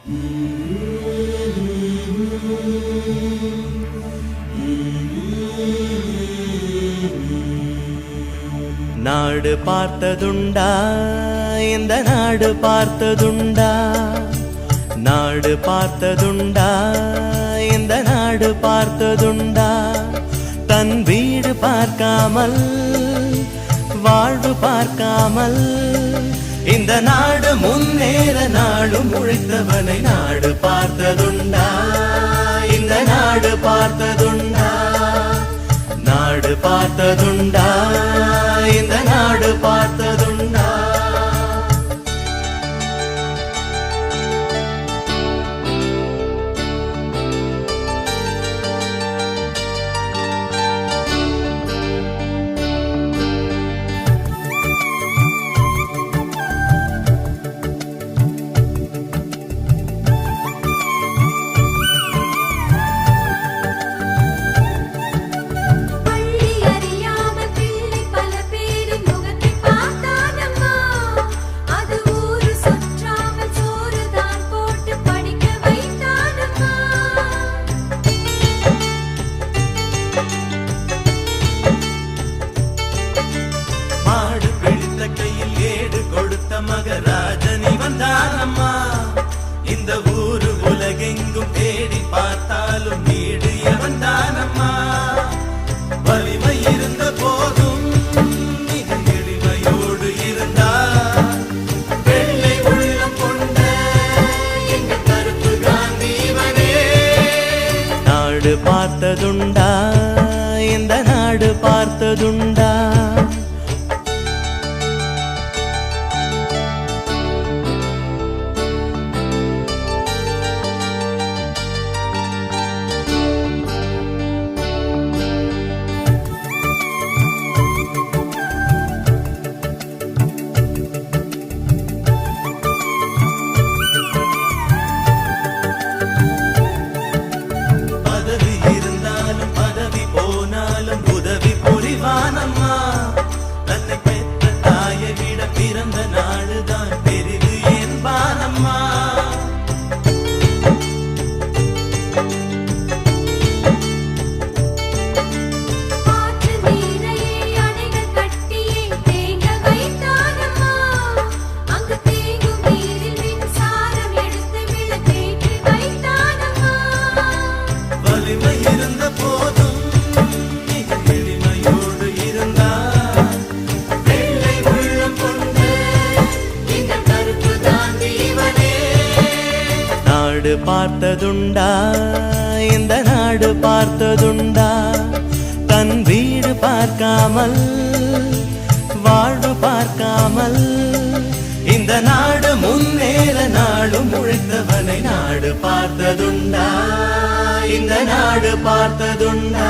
நாடு பார்த்ததுண்டா, இந்த நாடு பார்த்ததுண்டா, நாடு பார்த்ததுண்டா, இந்த நாடு பார்த்ததுண்டா. தன் வீடு பார்க்காமல் வாழ்வு பார்க்காமல் இந்த நாடு முன்னேற நாடும் உழைத்தவனை நாடு பார்த்ததுண்டா, இந்த நாடு பார்த்ததுண்டா, நாடு பார்த்ததுண்டா, இந்த நாடு பார்த்ததுண்டா. மகராஜனி வந்தானம்மா, இந்த ஊரு உலகெங்கும் தேடி பார்த்தாலும் வீடு வந்தானம்மா. வலிமை இருந்த போதும் மிக எளிமையோடு இருந்தார், வெள்ளை உள்ளம் கொண்ட எங்க கருப்பு காந்திவனே. நாடு பார்த்ததுண்டா, இந்த நாடு பார்த்ததுண்டா. தன்னை பெற்ற தாயை விட பிறந்த நாடுதான் பெரிது என்பானம்மா. வலிமை இருந்த போதும் நாடு பார்த்ததுண்டா, இந்த நாடு பார்த்ததுண்டா. தன் வீடு பார்க்காமல் வாழ்வு பார்க்காமல் இந்த நாடு முன்னேற நாடும் உழைத்தவனை நாடு பார்த்ததுண்டா, இந்த நாடு பார்த்ததுண்டா.